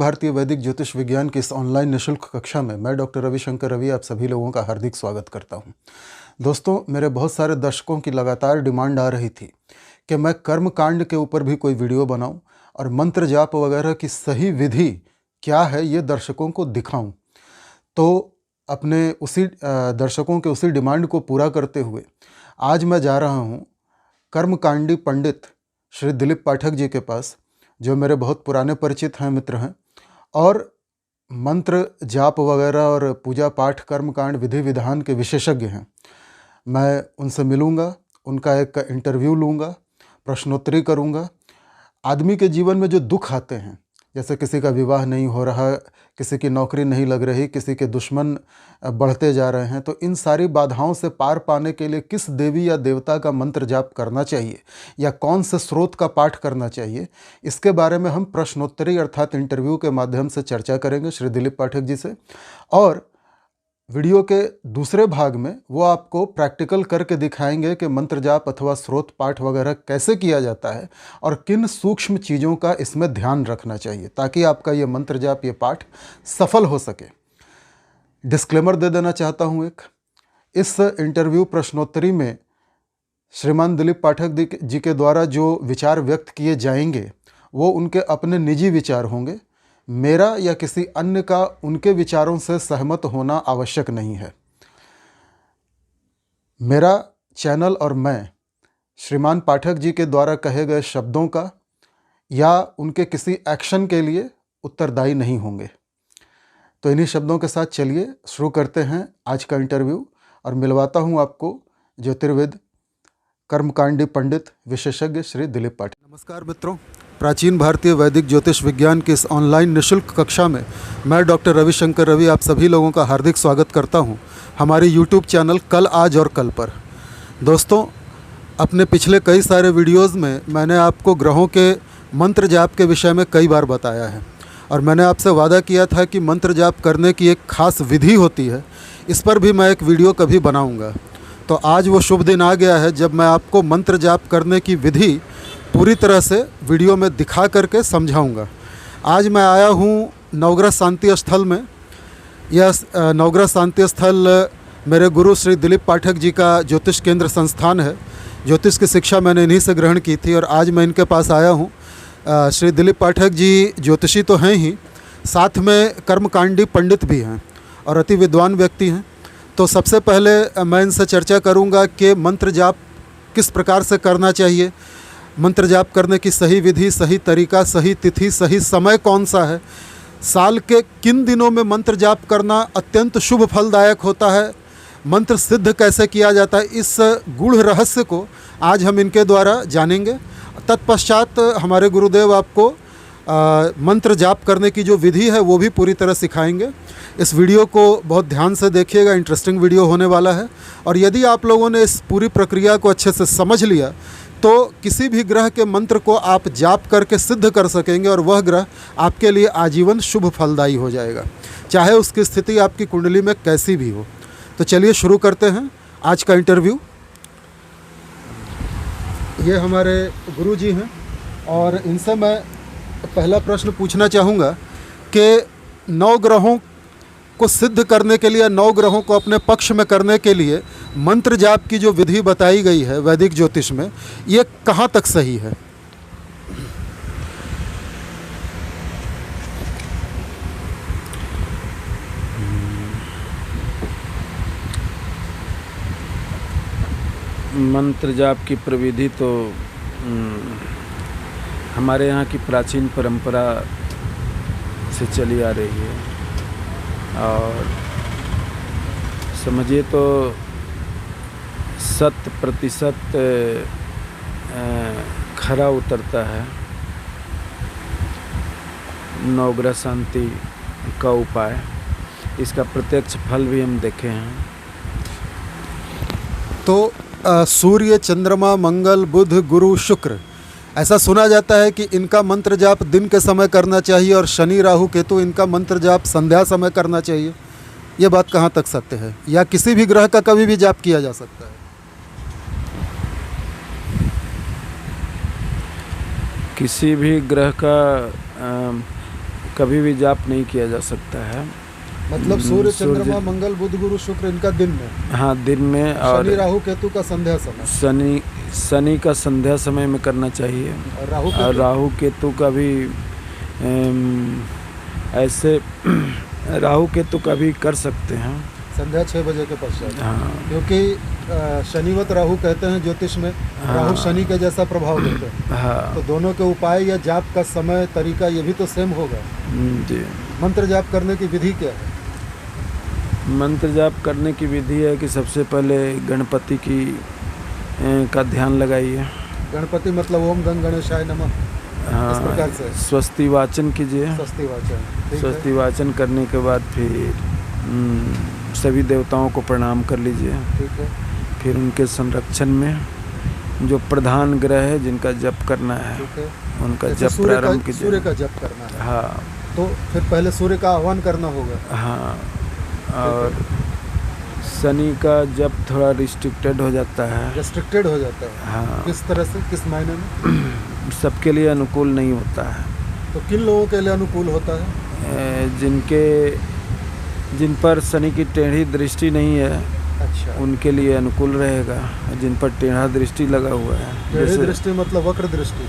भारतीय वैदिक ज्योतिष विज्ञान की इस ऑनलाइन निःशुल्क कक्षा में मैं डॉक्टर रविशंकर रवि आप सभी लोगों का हार्दिक स्वागत करता हूं। दोस्तों, मेरे बहुत सारे दर्शकों की लगातार डिमांड आ रही थी कि मैं कर्म कांड के ऊपर भी कोई वीडियो बनाऊं और मंत्र जाप वगैरह की सही विधि क्या है ये दर्शकों को दिखाऊं। तो अपने उसी दर्शकों के उसी डिमांड को पूरा करते हुए आज मैं जा रहा हूँ कर्मकांडी पंडित श्री दिलीप पाठक जी के पास, जो मेरे बहुत पुराने परिचित हैं, मित्र हैं और मंत्र जाप वगैरह और पूजा पाठ कर्मकांड विधि विधान के विशेषज्ञ हैं। मैं उनसे मिलूँगा, उनका एक इंटरव्यू लूँगा, प्रश्नोत्तरी करूँगा। आदमी के जीवन में जो दुख आते हैं, जैसे किसी का विवाह नहीं हो रहा, किसी की नौकरी नहीं लग रही, किसी के दुश्मन बढ़ते जा रहे हैं, तो इन सारी बाधाओं से पार पाने के लिए किस देवी या देवता का मंत्र जाप करना चाहिए या कौन से स्रोत का पाठ करना चाहिए, इसके बारे में हम प्रश्नोत्तरी अर्थात इंटरव्यू के माध्यम से चर्चा करेंगे श्री दिलीप पाठक जी से। और वीडियो के दूसरे भाग में वो आपको प्रैक्टिकल करके दिखाएंगे कि मंत्र जाप अथवा स्रोत पाठ वगैरह कैसे किया जाता है और किन सूक्ष्म चीज़ों का इसमें ध्यान रखना चाहिए ताकि आपका ये मंत्र जाप ये पाठ सफल हो सके। डिस्क्लेमर दे देना चाहता हूँ एक, इस इंटरव्यू प्रश्नोत्तरी में श्रीमान दिलीप पाठक जी के द्वारा जो विचार व्यक्त किए जाएंगे वो उनके अपने निजी विचार होंगे। मेरा या किसी अन्य का उनके विचारों से सहमत होना आवश्यक नहीं है। मेरा चैनल और मैं श्रीमान पाठक जी के द्वारा कहे गए शब्दों का या उनके किसी एक्शन के लिए उत्तरदायी नहीं होंगे। तो इन्हीं शब्दों के साथ चलिए शुरू करते हैं आज का इंटरव्यू और मिलवाता हूं आपको ज्योतिर्विद कर्मकांडी पंडित विशेषज्ञ श्री दिलीप पाठक। नमस्कार मित्रों, प्राचीन भारतीय वैदिक ज्योतिष विज्ञान की इस ऑनलाइन निःशुल्क कक्षा में मैं डॉक्टर रविशंकर रवि आप सभी लोगों का हार्दिक स्वागत करता हूं हमारी यूट्यूब चैनल कल आज और कल पर। दोस्तों, अपने पिछले कई सारे वीडियोज़ में मैंने आपको ग्रहों के मंत्र जाप के विषय में कई बार बताया है और मैंने आपसे वादा किया था कि मंत्र जाप करने की एक खास विधि होती है, इस पर भी मैं एक वीडियो कभी बनाऊँगा। तो आज वो शुभ दिन आ गया है जब मैं आपको मंत्र जाप करने की विधि पूरी तरह से वीडियो में दिखा करके समझाऊंगा। आज मैं आया हूँ नवग्रह शांति स्थल में। यह नवग्रह शांति स्थल मेरे गुरु श्री दिलीप पाठक जी का ज्योतिष केंद्र संस्थान है। ज्योतिष की शिक्षा मैंने इन्हीं से ग्रहण की थी और आज मैं इनके पास आया हूँ। श्री दिलीप पाठक जी ज्योतिषी तो हैं ही, साथ में कर्मकांडी पंडित भी हैं और अति विद्वान व्यक्ति हैं। तो सबसे पहले मैं इनसे चर्चा करूंगा कि मंत्र जाप किस प्रकार से करना चाहिए, मंत्र जाप करने की सही विधि, सही तरीका, सही तिथि, सही समय कौन सा है, साल के किन दिनों में मंत्र जाप करना अत्यंत शुभ फलदायक होता है, मंत्र सिद्ध कैसे किया जाता है, इस गूढ़ रहस्य को आज हम इनके द्वारा जानेंगे। तत्पश्चात हमारे गुरुदेव आपको मंत्र जाप करने की जो विधि है वो भी पूरी तरह सिखाएंगे। इस वीडियो को बहुत ध्यान से देखिएगा, इंटरेस्टिंग वीडियो होने वाला है। और यदि आप लोगों ने इस पूरी प्रक्रिया को अच्छे से समझ लिया तो किसी भी ग्रह के मंत्र को आप जाप करके सिद्ध कर सकेंगे और वह ग्रह आपके लिए आजीवन शुभ फलदायी हो जाएगा, चाहे उसकी स्थिति आपकी कुंडली में कैसी भी हो। तो चलिए शुरू करते हैं आज का इंटरव्यू। ये हमारे गुरु जी हैं और इनसे मैं पहला प्रश्न पूछना चाहूँगा कि 9 ग्रहों को सिद्ध करने के लिए, 9 ग्रहों को अपने पक्ष में करने के लिए मंत्र जाप की जो विधि बताई गई है वैदिक ज्योतिष में, ये कहाँ तक सही है? मंत्र जाप की प्रविधि तो हमारे यहाँ की प्राचीन परंपरा से चली आ रही है और समझिए तो 100% खरा उतरता है नवग्रह शांति का उपाय। इसका प्रत्यक्ष फल भी हम देखे हैं। तो सूर्य, चंद्रमा, मंगल, बुध, गुरु, शुक्र, ऐसा सुना जाता है कि इनका मंत्र जाप दिन के समय करना चाहिए और शनि, राहु, केतु इनका मंत्र जाप संध्या समय करना चाहिए। ये बात कहाँ तक सत्य है, या किसी भी ग्रह का कभी भी जाप किया जा सकता है? किसी भी ग्रह का कभी भी जाप नहीं किया जा सकता है। मतलब सूर्य, चंद्रमा, मंगल, बुध, गुरु, शुक्र इनका दिन में, हाँ दिन में, और शनि, राहु, केतु का संध्या समय, शनि का संध्या समय में करना चाहिए, और राहु केतु का भी ऐसे राहु केतु का भी कर सकते हैं संध्या 6 बजे के पश्चात। हाँ, क्योंकि शनिवत राहु कहते हैं ज्योतिष में, राहु शनि के जैसा प्रभाव देते हैं। हाँ तो दोनों के उपाय या जाप का समय, तरीका ये भी तो सेम होगा। जी। मंत्र जाप करने की विधि क्या है? मंत्र जाप करने की विधि है कि सबसे पहले गणपति की का ध्यान लगाइए। गणपति मतलब ओम गंग गणेशाय नमः, इस प्रकार से स्वस्ति वाचन कीजिए। स्वस्ति वाचन, ठीक है। स्वस्ति वाचन करने के बाद फिर सभी देवताओं को प्रणाम कर लीजिए। ठीक है। फिर उनके संरक्षण में जो प्रधान ग्रह है जिनका जप करना है, ठीक है, उनका जैसे जप प्रारंभ कीजिए। सूर्य का जप करना है। हाँ, तो फिर पहले सूर्य का आह्वान करना होगा। हाँ, और शनि का जप थोड़ा रिस्ट्रिक्टेड हो जाता है। रेस्ट्रिक्टेड हो जाता है? हाँ। किस तरह से, किस मायने में? सबके लिए अनुकूल नहीं होता है। तो किन लोगों के लिए अनुकूल होता है? जिन पर शनि की टेढ़ी दृष्टि नहीं है, अच्छा, उनके लिए अनुकूल रहेगा। जिन पर टेढ़ा दृष्टि लगा हुआ है, टेढ़ी दृष्टि मतलब वक्र दृष्टि,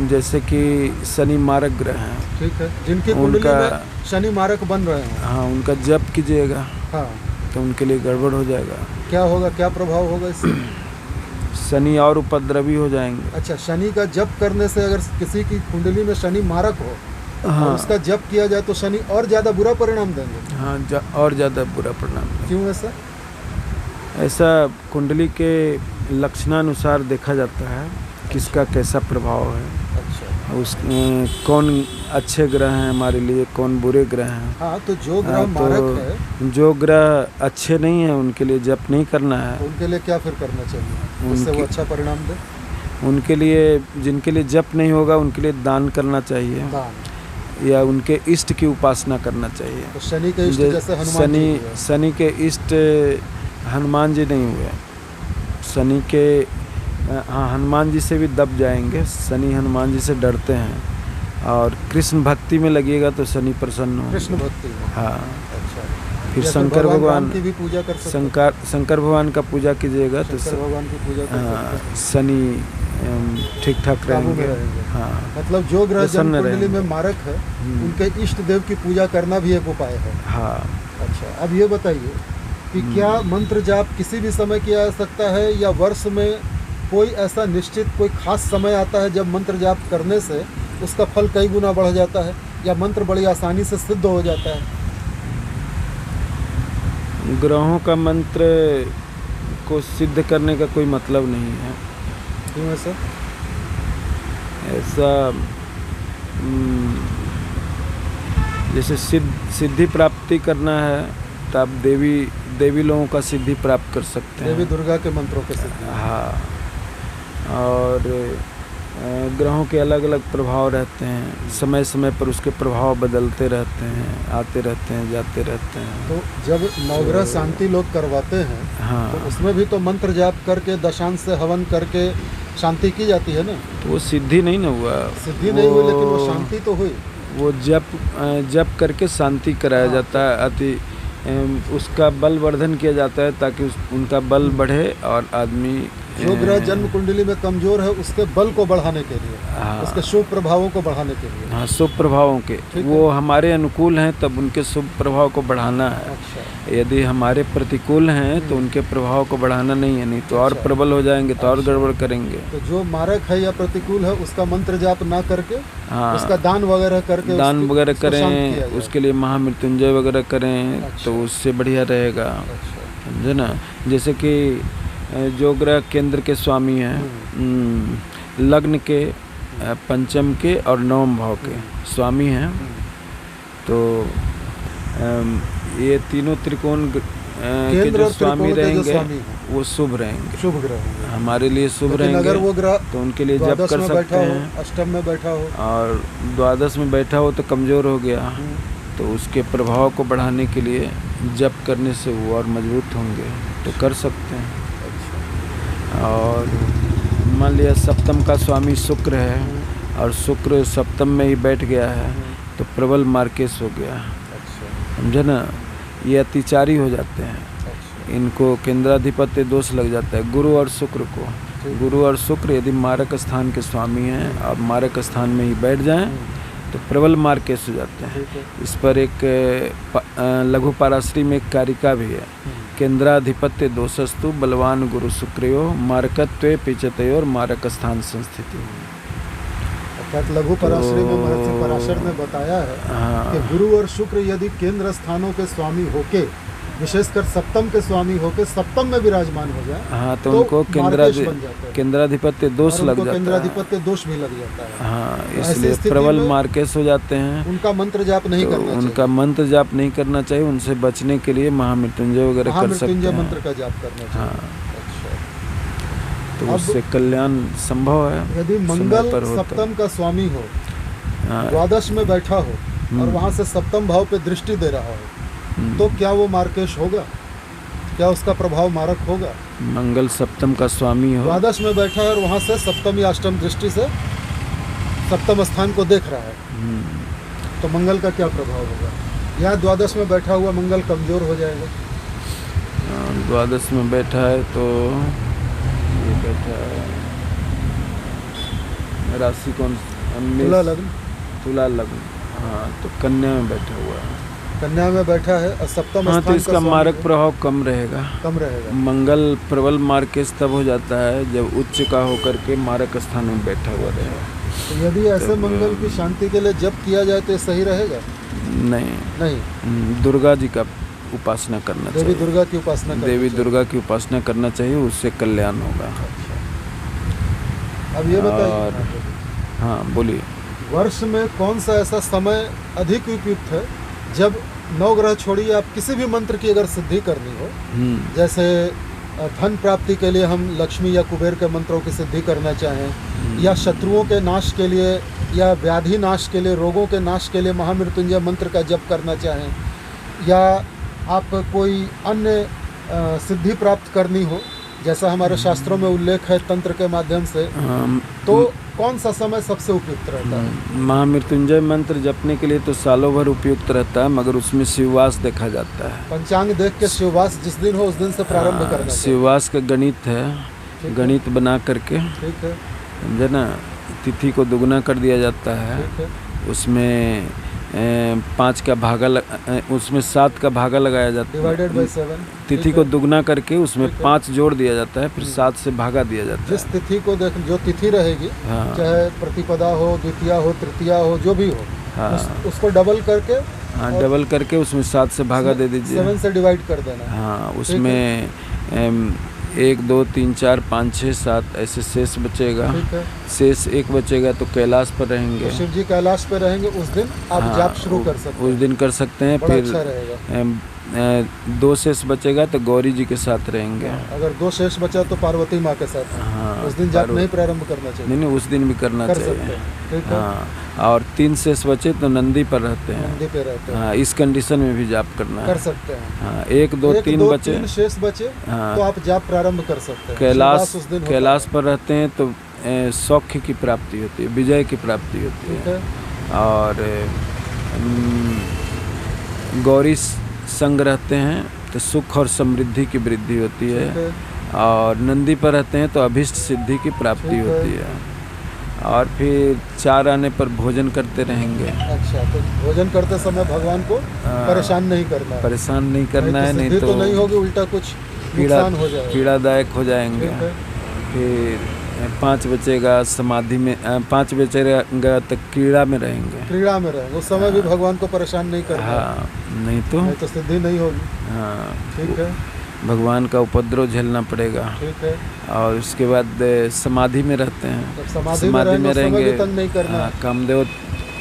जैसे कि शनि मारक ग्रह हैं, ठीक है, जिनकी कुंडली में शनि मारक बन रहे हैं, हाँ, उनका जप कीजिएगा। हाँ, तो उनके लिए गड़बड़ हो जाएगा। क्या होगा, क्या प्रभाव होगा इससे? शनि और उपद्रवी हो जाएंगे। अच्छा, शनि का जप करने से अगर किसी की कुंडली में शनि मारक हो, हाँ, और उसका जप किया जाए तो शनि और ज़्यादा बुरा परिणाम देंगे? हाँ, और ज़्यादा बुरा परिणाम देंगे। क्यों ऐसा? ऐसा कुंडली के लक्षणानुसार देखा जाता है किसका कैसा प्रभाव है। अच्छा, कौन अच्छे ग्रह हैं हमारे लिए, कौन बुरे ग्रह हैं। हाँ, तो जो ग्रह मारक है, जो ग्रह अच्छे नहीं हैं उनके लिए जप नहीं करना है। उनके लिए क्या फिर करना चाहिए जिससे वो अच्छा परिणाम दे? उनके लिए, जिनके लिए जप नहीं होगा उनके लिए दान करना चाहिए, दान, या उनके इष्ट की उपासना करना चाहिए। तो शनि के इष्ट जैसे हनुमान जी हुए। शनि के इष्ट हनुमान जी नहीं हुए। शनि के, हाँ, हनुमान जी से भी दब जाएंगे। शनि हनुमान जी से डरते हैं। और कृष्ण भक्ति में लगिएगा तो शनि प्रसन्न हो। कृष्ण भक्ति में, हाँ। अच्छा, फिर शंकर भगवान की भी पूजा कर सकते हैं। शंकर भगवान का पूजा कीजिएगा तो शंकर भगवान की पूजा कर सकते हैं। शनि ठीक ठाक रहेंगे। हाँ, मतलब जो ग्रह जन्म कुंडली में मारक है, उनके इष्ट देव की पूजा करना भी एक उपाय है। हाँ। अच्छा, अब ये बताइए कि क्या मंत्र जाप किसी भी समय किया जा सकता है, या वर्ष में कोई ऐसा निश्चित कोई खास समय आता है जब मंत्र जाप करने से उसका फल कई गुना बढ़ जाता है, या मंत्र बड़ी आसानी से सिद्ध हो जाता है? ग्रहों का मंत्र को सिद्ध करने का कोई मतलब नहीं है। क्यों ऐसा? ऐसा जैसे सिद्धि प्राप्ति करना है तो आप देवी लोगों का सिद्धि प्राप्त कर सकते हैं। देवी दुर्गा के मंत्रों के सिद्धि। हाँ, और ग्रहों के अलग अलग प्रभाव रहते हैं। समय समय पर उसके प्रभाव बदलते रहते हैं, आते रहते हैं, जाते रहते हैं। तो जब नवग्रह शांति लोग करवाते हैं, हाँ, तो उसमें भी तो मंत्र जाप करके, दशांश से हवन करके शांति की जाती है ना? तो वो सिद्धि नहीं ना हुआ। सिद्धि नहीं हुई, लेकिन वो शांति तो हुई। वो जप करके शांति कराया जाता है। उसका बल वर्धन किया जाता है ताकि उनका बल बढ़े, और आदमी जो ग्रह जन्म कुंडली में कमजोर है उसके बल को बढ़ाने के लिए, हाँ, उसके शुभ प्रभावों को बढ़ाने के लिए। हाँ, शुभ प्रभावों के, वो हमारे अनुकूल हैं तब उनके शुभ प्रभाव को बढ़ाना है। अच्छा। यदि हमारे प्रतिकूल हैं तो उनके प्रभाव को बढ़ाना नहीं है, नहीं तो और प्रबल हो जाएंगे तो और गड़बड़ करेंगे। तो जो मारक है या प्रतिकूल है उसका मंत्र जाप ना करके, हाँ, उसका दान वगैरह करके, दान वगैरह करें, उसके लिए महामृत्युंजय वगैरह करें। अच्छा। तो उससे बढ़िया रहेगा। अच्छा। समझे ना? जैसे कि जो ग्रह केंद्र के स्वामी हैं, लग्न के, पंचम के और नवम भाव के स्वामी हैं, तो ये तीनों त्रिकोण के जो स्वामी रहेंगे वो शुभ रहेंगे, शुभ ग्रह हमारे लिए शुभ रहेंगे। अगर वो ग्रह तो उनके लिए जप कर सकते हैं। अष्टम में बैठा हो और द्वादश में बैठा हो तो कमज़ोर हो गया, तो उसके प्रभाव को बढ़ाने के लिए जप करने से वो और मजबूत होंगे, तो कर सकते हैं। और मान लिया सप्तम का स्वामी शुक्र है, और शुक्र सप्तम में ही बैठ गया है तो प्रबल मार्केश हो गया, अच्छा समझे ना। ये अतिचारी हो जाते हैं, अच्छा इनको केंद्राधिपत्य दोष लग जाता है गुरु और शुक्र को। गुरु और शुक्र यदि मारक स्थान के स्वामी हैं और मारक स्थान में ही बैठ जाएं तो प्रबल मार्केश हो जाते हैं। ठीक है। इस पर एक लघु पाराश्री में एक कारिका भी है, केंद्राधिपत्य दोषस्तु बलवान गुरु शुक्रियो मारकत्वे पिचतयोर मारक स्थान संस्थिति। अर्थात लघु पराश्री में महर्षि पराशर ने बताया है हाँ कि गुरु और शुक्र यदि केंद्र स्थानों के स्वामी होके, विशेषकर सप्तम के स्वामी होके सप्तम में विराजमान हो जाए, हाँ तो उनको मार्केश बन जाता है केंद्राधिपत्य दोष और लग उनको जाता है। केंद्राधिपत्य दोष भी लग जाता है। हाँ, ऐसी इसलिए स्थिति प्रबल में मार्केश हो जाते हैं। उनका मंत्र जाप नहीं तो करना चाहिए। उनका मंत्र जाप नहीं करना चाहिए, उनसे बचने के लिए महामृत्युंजय वगैरह कर सकते महामृत्युंजय हैं। मंत्र का जाप करना चाहिए। हाँ, अच्छा। तो अब उससे कल्याण संभव है। यदि समय मंगल पर होता है। सप्तम का स्वामी हो, हाँ, द्वादश में बैठा हो और वहां से सप्तम भाव पे दृष्टि दे रहा हो, तो क्या वो मार्केश होगा? क्या उसका प्रभाव मारक होगा? मंगल सप्तम का स्वामी हो, द्वादश में बैठा है और वहां से सप्तम या अष्टम दृष्टि से सप्तम स्थान को देख रहा है, तो मंगल का क्या प्रभाव होगा? या द्वादश में बैठा हुआ मंगल कमजोर हो जाएगा? द्वादश में बैठा है तो ये बैठा है, राशि कौन? तुला लग्न, तुला लग्न, हाँ तो कन्या में बैठा हुआ है। कन्या में बैठा है और सप्तम हाँ, स्थान तो इसका का स्वामी मारक है, प्रभाव कम रहेगा। कम रहेगा। मंगल प्रबल मार्केश तब हो जाता है जब उच्च का होकर के मारक स्थान में बैठा हुआ रहेगा। तो यदि ऐसे मंगल की शांति के लिए जप किया जाए तो ये सही रहेगा? नहीं, नहीं, दुर्गा जी का उपासना करना देवी चाहिए। दुर्गा की उपासना करनी देवी चाहिए। दुर्गा की उपासना करना चाहिए, उससे कल्याण होगा। अब ये बताइए, और हाँ बोलिए। वर्ष में कौन सा ऐसा समय अधिक उपयुक्त है जब नवग्रह छोड़िए, आप किसी भी मंत्र की अगर सिद्धि करनी हो, जैसे धन प्राप्ति के लिए हम लक्ष्मी या कुबेर के मंत्रों की सिद्धि करना चाहें, या शत्रुओं के नाश के लिए या व्याधि नाश के लिए, रोगों के नाश के लिए महामृत्युंजय मंत्र का जप करना चाहें, या आप कोई अन्य सिद्धि प्राप्त करनी हो, जैसा हमारे शास्त्रों में उल्लेख है तंत्र के माध्यम से, तो कौन सा समय सबसे उपयुक्त रहता है? महामृत्युंजय मंत्र जपने के लिए तो सालों भर उपयुक्त रहता है, मगर उसमें शिववास देखा जाता है। पंचांग देख के शिववास जिस दिन हो उस दिन से प्रारंभ करना चाहिए। शिववास का गणित है, गणित बना करके, ठीक है, समझे ना, तिथि को दुगना कर दिया जाता है। ठीक है। उसमें 5 का भागा उसमें 7 का भागा लगाया जाता है, डिवाइडेड बाय 7। तिथि को दुगना करके उसमें 5 जोड़ दिया जाता है, फिर 7 से भागा दिया जाता है। जिस तिथि को देख, जो तिथि रहेगी, हाँ। चाहे प्रतिपदा हो, द्वितीया हो, तृतीया हो, जो भी हो, हाँ। उसको डबल करके, हाँ, डबल करके उसमें 7 से भागा दे दीजिए। 7 से डिवाइड कर देना। हाँ, उसमें 1 2 3 4 5 6 7 ऐसे शेष बचेगा। ठीक है। शेष 1 बचेगा तो कैलाश पर रहेंगे। तो शिव जी कैलाश पे रहेंगे, उस दिन आप हाँ, जाप शुरू कर सकते हैं। उस दिन कर सकते हैं। बड़ा फिर अच्छा रहेगा। 2 शेष बचेगा तो गौरी जी के साथ रहेंगे। अगर 2 शेष बचा तो पार्वती माँ के साथ। हाँ, उस दिन जाप नहीं प्रारंभ करना चाहिए। नहीं, उस दिन भी करना कर चाहिए। सकते हैं। ठीक है। हाँ, और 3 शेष बचे तो नंदी पर रहते हैं। नंदी पे रहते हैं। हाँ, इस कंडीशन में भी जाप करना है। कर सकते हैं। हाँ, 1 2 3 बचे, 3 शेष बचे, हाँ, तो आप जाप प्रारंभ कर सकते हैं। कैलाश शिववास उस दिन होता कैलाश है। पर रहते हैं तो सौख्य की प्राप्ति होती है, विजय की प्राप्ति होती ठीक है। है। और गौरी संग रहते हैं तो सुख और समृद्धि की वृद्धि होती है। ठीक है। और नंदी पर रहते हैं तो अभिष्ट सिद्धि की प्राप्ति ठीक है। होती है। और फिर 4 आने पर भोजन करते रहेंगे। अच्छा, तो भोजन करते समय भगवान को परेशान नहीं करना है। परेशान नहीं करना है, नहीं तो नहीं होगी, उल्टा कुछ नुकसान हो जाएगा, पीड़ादायक हो जाएंगे। ठीक है। फिर 5 बचेगा समाधि में, 5 बचेगा तो क्रीड़ा में रहेंगे। क्रीड़ा में रहेंगे, उस समय भी भगवान को परेशान नहीं करना है। हाँ, नहीं तो सिद्धि नहीं होगी। हाँ, ठीक है। भगवान का उपद्रव झेलना पड़ेगा। ठीक है। और उसके बाद समाधि में रहते हैं। जब समाधि में रहेंगे, रहेंगे तंग नहीं करना है। कामदेव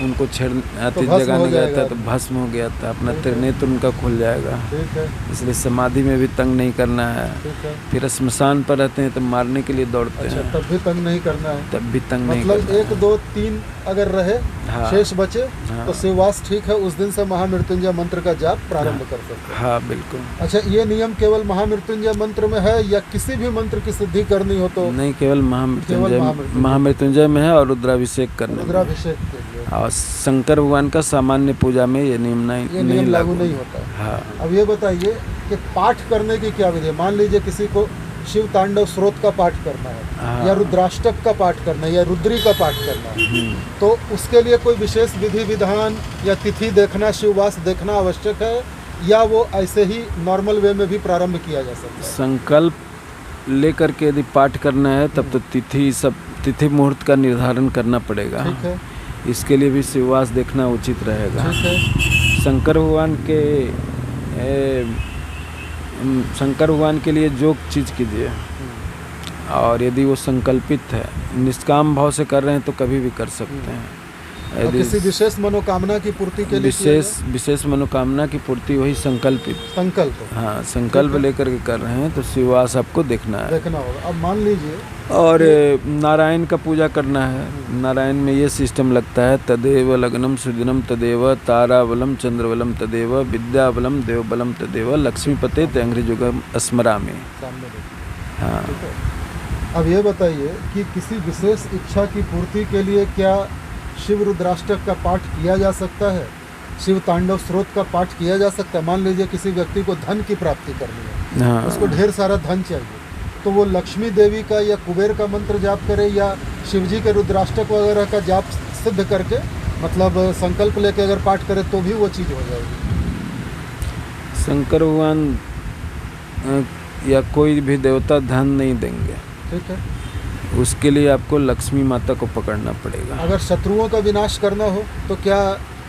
उनको छेड़ आतिश भस्म जगाने हो गया जाएगा था तो भस्म हो गया था, अपना त्रिनेत्र उनका खुल जाएगा। ठीक है, इसलिए समाधि में भी तंग नहीं करना है। ठीक है। फिर श्मशान पर रहते हैं तो मारने के लिए दौड़ते अच्छा, हैं, तब भी तंग नहीं करना है। तब भी तंग नहीं मतलब करना 1 2 3 अगर रहे, हाँ। शेष बचे हाँ। तो शिववास ठीक है, उस दिन से महामृत्युंजय मंत्र का जाप प्रारंभ कर सकते हैं। हाँ बिल्कुल। अच्छा, ये नियम केवल महामृत्युंजय मंत्र में है या किसी भी मंत्र की सिद्धि करनी हो तो? नहीं, केवल महामृत्युंजय में है और रुद्राभिषेक करने में। रुद्राभिषेक के लिए और शंकर भगवान का सामान्य पूजा में ये नियम नहीं लागू नहीं होता है। हाँ। अब ये बताइए कि पाठ करने की क्या विधि है? मान लीजिए किसी को शिव तांडव स्रोत का पाठ करना है, हाँ। या रुद्राष्टक का पाठ करना है, या रुद्री का पाठ करना है, तो उसके लिए कोई विशेष विधि विधान या तिथि देखना, शिववास देखना आवश्यक है, या वो ऐसे ही नॉर्मल वे में भी प्रारंभ किया जा सकता है? संकल्प लेकर के यदि पाठ करना है तब तो तिथि मुहूर्त का निर्धारण करना पड़ेगा। ठीक है, इसके लिए भी शिववास देखना उचित रहेगा। ठीक है। शंकर भगवान के लिए जो चीज़ कीजिए, और यदि वो संकल्पित है, निष्काम भाव से कर रहे हैं तो कभी भी कर सकते हैं। और किसी विशेष मनोकामना की पूर्ति के लिए विशेष मनोकामना की पूर्ति वही संकल्प। हाँ, संकल्प लेकर के कर रहे हैं तो शिववास आपको देखना होगा। अब मान लीजिए और नारायण का पूजा करना है, नारायण में ये सिस्टम लगता है, तदेव लग्नम सुदिनम तदेव ताराबलम चंद्रबलम तदेव विद्याबलम देवबलम तदेव लक्ष्मीपते तेंघ्रिजुगम स्मरामि। हाँ। अब ये बताइए कि किसी विशेष इच्छा की पूर्ति के लिए क्या शिव रुद्राष्टक का पाठ किया जा सकता है? शिव तांडव स्रोत का पाठ किया जा सकता है? मान लीजिए किसी व्यक्ति को धन की प्राप्ति करनी है, हाँ। उसको ढेर सारा धन चाहिए, तो वो लक्ष्मी देवी का या कुबेर का मंत्र जाप करे, या शिवजी के रुद्राष्टक वगैरह का जाप सिद्ध करके, मतलब संकल्प लेके अगर पाठ करे तो भी वो चीज़ हो जाएगी? शंकर भगवान या कोई भी देवता धन नहीं देंगे। ठीक है। उसके लिए आपको लक्ष्मी माता को पकड़ना पड़ेगा। अगर शत्रुओं का विनाश करना हो तो क्या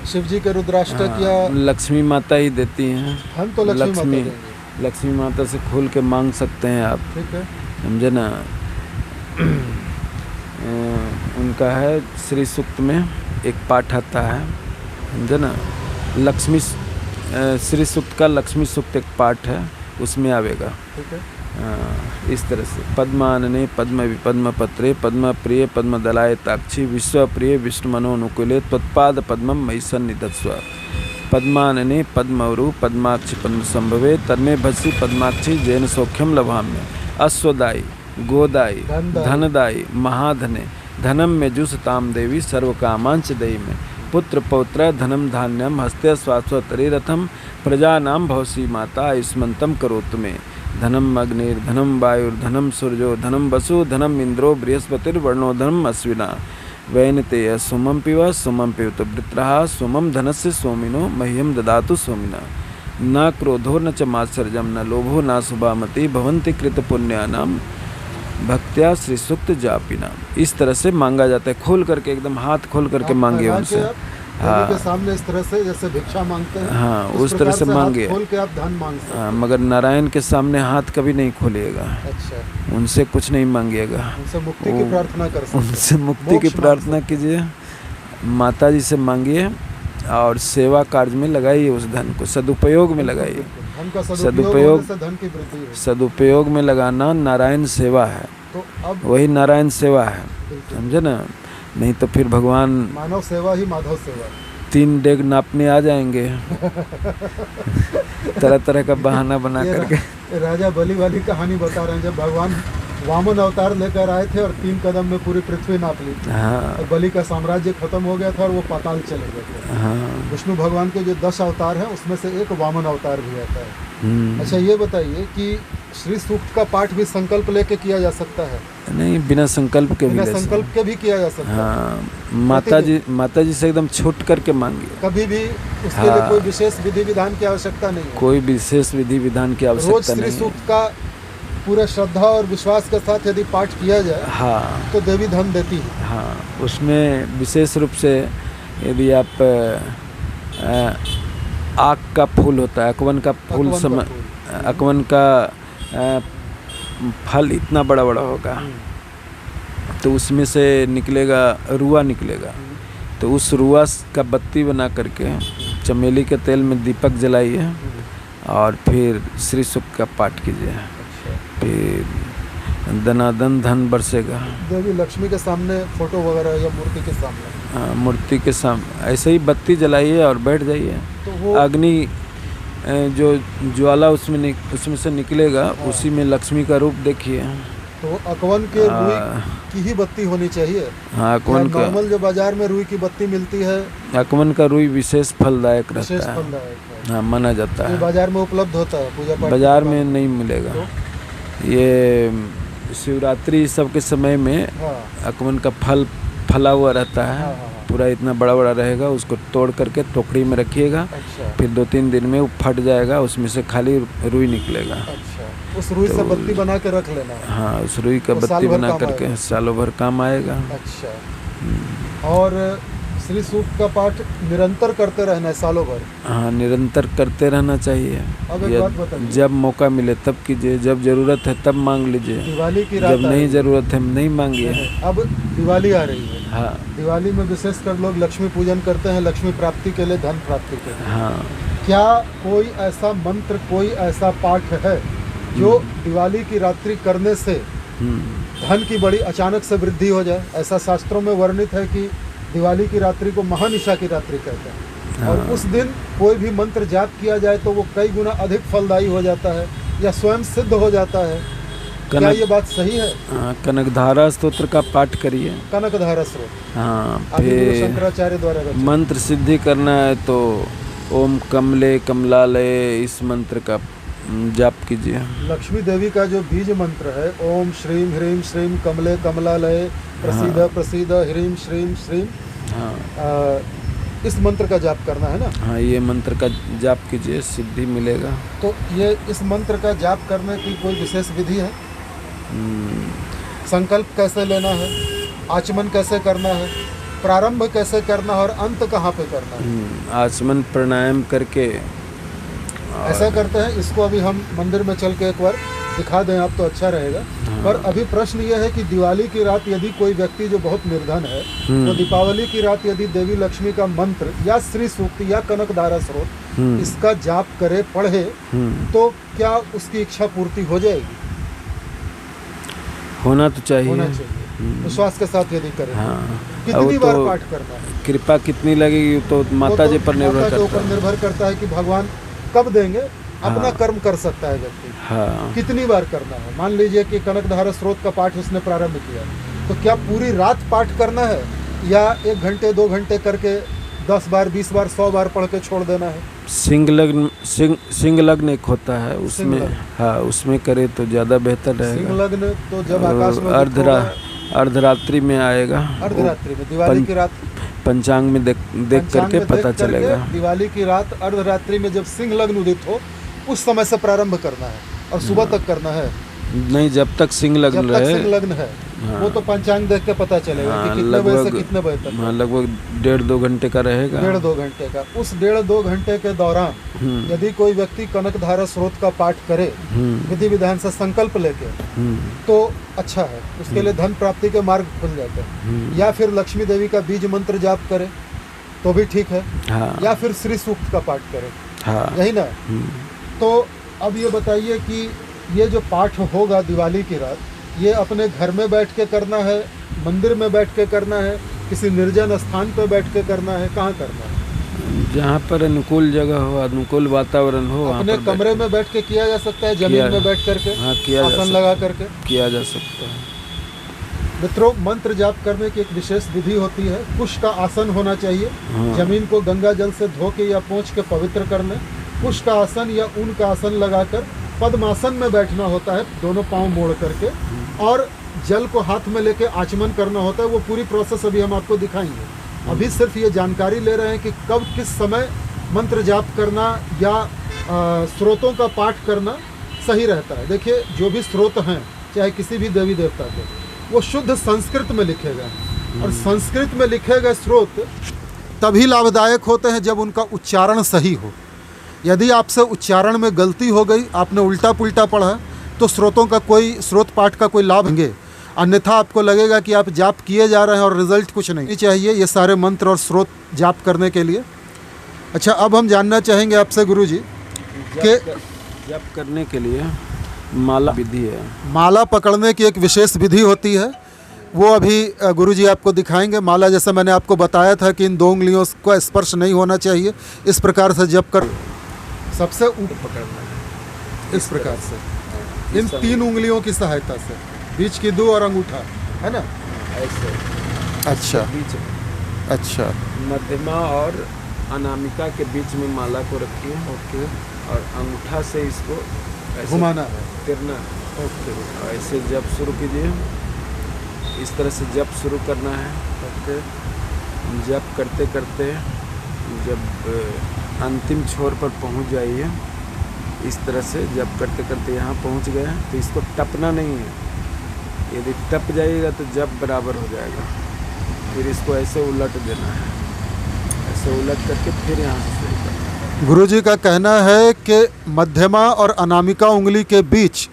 शिवजी के रुद्राष्टक? हाँ, या लक्ष्मी माता ही देती हैं। हम तो लक्ष्मी माता से खोल के मांग सकते हैं आप। ठीक है, समझे ना। उनका है श्री सूक्त में एक पाठ आता है, समझे ना, लक्ष्मी श्री सूक्त का लक्ष्मी सूक्त एक पाठ है, उसमें आवेगा। ठीक है। इस तरह से पद्मानने पद्म विपद्म पत्रे पद्म प्रिय पद्म दलाय ताक्षी विश्व प्रिय विष्णु मनोनुकूले त्वत्पाद पद्मम मयि सन्निधत्स्व पद्मानने पद्मवरु पद्माक्षी पद्म संभवे तन्मे भस्सी पद्माक्षी जैन सौख्यम लभाम्य अश्वदायी गोदायी धनदायी महाधने धनम में जुसताम देवी सर्वकामांच देयी में पुत्र पौत्र धनम धान्यम हस्ते स्वास्वतरी रथम प्रजानाम भवसी माता आयुष्मंतम करोतु में धनम अग्निर्धनम वायुर्धनम सूर्यो धनम वसु धनम इंद्रो बृहस्पतिर्वर्णो धनम अश्विना वैनतेय सोमं पिव सोमं पिबत वृत्रः सोमं धनस्य सोमिनो मह्यम ददातु सोमिना न क्रोधो न च मात्सर्जम न लोभो न शुभामति भवन्ति कृत पुण्यानाम भक्त्या श्री सूक्त जापिना। इस तरह से मांगा जाता है, खोल करके, एकदम हाथ खोल करके मांगे उनसे। हाँ, के सामने इस तरह से जैसे भिक्षा मांगते हैं, हाँ, उस तरह से मांगे। खोल के आप धन मांग सकते हैं। हाँ, मगर नारायण के सामने हाथ कभी नहीं खोलिएगा। अच्छा। उनसे कुछ नहीं मांगिएगा, उनसे मुक्ति की प्रार्थना कर सकते हैं। उनसे मुक्ति की प्रार्थना कीजिए, माता जी से मांगिए और सेवा कार्य में लगाइए, उस धन को सदुपयोग में लगाइए। सदुपयोग में लगाना नारायण सेवा है, तो अब वही नारायण सेवा है, समझे ना। नहीं तो फिर भगवान मानव सेवा ही माधव सेवा, 3 डेग नापने आ जाएंगे तरह तरह का बहाना बना करके। राजा बलि वाली कहानी बता रहे हैं, जब भगवान वामन अवतार लेकर आए थे और 3 कदम में पूरी पृथ्वी नाप ली थी। हाँ। बलि का साम्राज्य खत्म हो गया था और वो पाताल चले गए थे। हाँ। विष्णु भगवान के जो 10 अवतार हैं उसमें से एक वामन अवतार भी आता है। अच्छा, ये बताइए कि श्री सूक्त का पाठ भी संकल्प लेके किया जा सकता है? नहीं, बिना संकल्प के भी किया जा सकता है। हाँ, माता जी से एकदम छूट करके मांगिए, कभी भी उसके लिए कोई विशेष विधि विधान की आवश्यकता नहीं है। कोई विशेष विधि विधान की आवश्यकता नहीं है। श्री सूक्त का पूरे श्रद्धा और विश्वास के साथ यदि पाठ किया जाए, हाँ, तो देवी धन देती है। हाँ, उसमें विशेष रूप से यदि आप आक का फूल होता है, अकवन का फूल, अकवन का फल इतना बड़ा बड़ा होगा, तो उसमें से निकलेगा, रुआ निकलेगा। तो उस रुआ का बत्ती बना करके चमेली के तेल में दीपक जलाइए और फिर श्री सूक्त का पाठ कीजिए। फिर धनाधन धन बरसेगा। देवी लक्ष्मी के सामने फोटो वगैरह या मूर्ति के सामने? हाँ, मूर्ति के सामने ऐसे ही बत्ती जलाइए और बैठ जाइए। तो वो अग्नि जो ज्वाला उसमें से निकलेगा, उसी में लक्ष्मी का रूप देखिए। तो अकवन के रुई की ही बत्ती होनी चाहिए? हाँ, अकवन का। नॉर्मल जो बाजार में रुई की बत्ती मिलती है, अकवन का रुई विशेष फलदायक रहता है। फलदायक है। हाँ, माना जाता है। बाजार में उपलब्ध होता है पूजा पाठ? बाजार में नहीं मिलेगा। ये शिवरात्रि सब के समय में अकवन का फला हुआ रहता है। पूरा इतना बड़ा बड़ा रहेगा, उसको तोड़ करके टोकरी में रखिएगा। फिर 2-3 दिन में वो फट जाएगा, उसमें से खाली रुई निकलेगा। उस रुई से बत्ती बना के रख लेना है? हाँ, उस रुई का बत्ती बना करके सालों भर काम आएगा। अच्छा। और श्री सूक्त का पाठ निरंतर करते रहना है सालों भर? हाँ, निरंतर करते रहना चाहिए। अब एक बात बताइए, जब मौका मिले तब कीजिए, जब जरूरत है तब मांग लीजिए। दिवाली की रात जब नहीं जरूरत है नहीं मांगिए। अब दिवाली आ रही है। हाँ, दिवाली में विशेषकर लोग लक्ष्मी पूजन करते हैं, लक्ष्मी प्राप्ति के लिए, धन प्राप्ति के लिए। हाँ, क्या कोई ऐसा मंत्र, कोई ऐसा पाठ है जो दिवाली की रात्रि करने से धन की बड़ी अचानक से वृद्धि हो जाए? ऐसा शास्त्रों में वर्णित है कि दिवाली की रात्रि को महानिशा की रात्रि कहते हैं। और उस दिन कोई भी मंत्र जाप किया जाए तो वो कई गुना अधिक फलदायी हो जाता है या स्वयं सिद्ध हो जाता है। क्या ये बात सही है? कनकधारा स्तोत्र का पाठ करिए। कनकधारा स्तोत्र? हाँ, फिर शंकराचार्य द्वारा मंत्र सिद्धि करना है तो ओम कमले कमलालय इस मंत्र का जाप कीजिए। लक्ष्मी देवी का जो बीज मंत्र है, ओम श्रीम ह्रीम श्रीम कमले कमलालय प्रसीद प्रसीद ह्रीम श्रीम श्रीम, इस मंत्र का जाप करना है ना? हाँ, ये मंत्र का जाप कीजिए, सिद्धि मिलेगा। तो ये इस मंत्र का जाप करने की कोई विशेष विधि है? संकल्प कैसे लेना है, आचमन कैसे करना है, प्रारंभ कैसे करना है और अंत कहाँ पे करना है? आचमन प्राणायाम करके ऐसा करते हैं। इसको अभी हम मंदिर में चल के एक बार दिखा दें आप तो अच्छा रहेगा। पर अभी प्रश्न यह है कि दिवाली की रात यदि कोई व्यक्ति जो बहुत निर्धन है, तो दीपावली की रात यदि देवी लक्ष्मी का मंत्र या श्री सूक्त या कनकधारा स्रोत इसका जाप करे, पढ़े, तो क्या उसकी इच्छा पूर्ति हो जाएगी? होना तो चाहिए। होना चाहिए, विश्वास के साथ यदि करें। हाँ, कितनी बार पाठ करना है? कृपा कितनी लगेगी तो माता जी पर निर्भर करता है कि भगवान कब देंगे। अपना कर्म कर सकता है व्यक्ति। हाँ, कितनी बार करना है? मान लीजिए कि कनकधारा स्रोत का पाठ उसने प्रारंभ किया, तो क्या पूरी रात पाठ करना है या 1 घंटे 2 घंटे करके 10 बार 20 बार 100 बार पढ़ के छोड़ देना है? सिंह लग्न एक होता है, उसमें हाँ, उसमें करे तो ज़्यादा बेहतर रहेगा। सिंह लग्न तो जब आकाश में अर्धरात्रि में आएगा। अर्धरात्रि में, दिवाली की रात पंचांग में देख करके पता चलेगा। दिवाली की रात अर्धरात्रि में जब सिंह लग्न उदित हो उस समय से प्रारंभ करना है और सुबह तक करना है? नहीं, जब तक सिंह लग्न रहे। सिंह लग्न है। हाँ। वो तो पंचांग देख के पता चलेगा। हाँ, कि कितने बजे से कितने बजे तक। हाँ, लगभग 1.5-2 घंटे का रहेगा। 1.5-2 घंटे का। उस 1.5-2 घंटे के दौरान यदि कोई व्यक्ति कनकधारा स्रोत का पाठ करे विधि विधान से संकल्प लेके, तो अच्छा है, उसके लिए धन प्राप्ति के मार्ग खुल जाते हैं। या फिर लक्ष्मी देवी का बीज मंत्र जाप करे तो भी ठीक है। हाँ। या फिर श्री सूक्त का पाठ करे। हाँ। यही ना? तो अब ये बताइए कि ये जो पाठ होगा दिवाली की रात, ये अपने घर में बैठ के करना है, मंदिर में बैठ के करना है, किसी निर्जन स्थान पर बैठ के करना है, कहाँ करना है? जहाँ पर अनुकूल जगह हो, अनुकूल वातावरण हो, अपने कमरे में बैठ के किया जा सकता है, जमीन में बैठ करके। हाँ, किया आसन लगा करके किया जा सकता है। मित्रों, मंत्र जाप करने की एक विशेष विधि होती है। कुश का आसन होना चाहिए। हाँ। जमीन को गंगा जल से धो के या पोंछ के पवित्र करना। कुश का आसन या ऊन का आसन लगाकर पद्मासन में बैठना होता है, दोनों पांव मोड़ करके, और जल को हाथ में लेके आचमन करना होता है। वो पूरी प्रोसेस अभी हम आपको दिखाएंगे। अभी सिर्फ ये जानकारी ले रहे हैं कि कब किस समय मंत्र जाप करना या स्रोतों का पाठ करना सही रहता है। देखिए, जो भी स्रोत हैं, चाहे किसी भी देवी देवता के, वो शुद्ध संस्कृत में लिखे गए, और संस्कृत में लिखे गए स्रोत तभी लाभदायक होते हैं जब उनका उच्चारण सही हो। यदि आपसे उच्चारण में गलती हो गई, आपने उल्टा पुल्टा पढ़ा, तो स्रोत पाठ का कोई लाभ होंगे। अन्यथा आपको लगेगा कि आप जाप किए जा रहे हैं और रिजल्ट कुछ नहीं चाहिए ये सारे मंत्र और स्रोत जाप करने के लिए। अच्छा, अब हम जानना चाहेंगे आपसे गुरुजी कि जप करने के लिए माला विधि है। माला पकड़ने की एक विशेष विधि होती है, वो अभी गुरुजी आपको दिखाएंगे। माला जैसे मैंने आपको बताया था कि इन 2 उंगलियों को स्पर्श नहीं होना चाहिए, इस प्रकार से जप कर सबसे ऊपर पकड़ना है इस प्रकार से इन 3 उंगलियों की सहायता से, बीच की 2 और अंगूठा, है ना? ऐसे। अच्छा बीच में अच्छा मध्यमा और अनामिका के बीच में माला को रखिए। ओके। और अंगूठा से इसको ऐसे घुमाना है। तिरना है। ओके। ऐसे जप शुरू कीजिए, इस तरह से जप शुरू करना है। ओके। जप करते करते जब अंतिम छोर पर पहुंच जाइए, इस तरह से जप करते करते यहाँ पहुंच गए तो इसको टपना नहीं है। यदि टप जाइएगा तो जप बराबर हो जाएगा। फिर इसको ऐसे उलट देना है, ऐसे उलट करके फिर यहाँ से शुरू करना है। गुरुजी का कहना है कि मध्यमा और अनामिका उंगली के बीच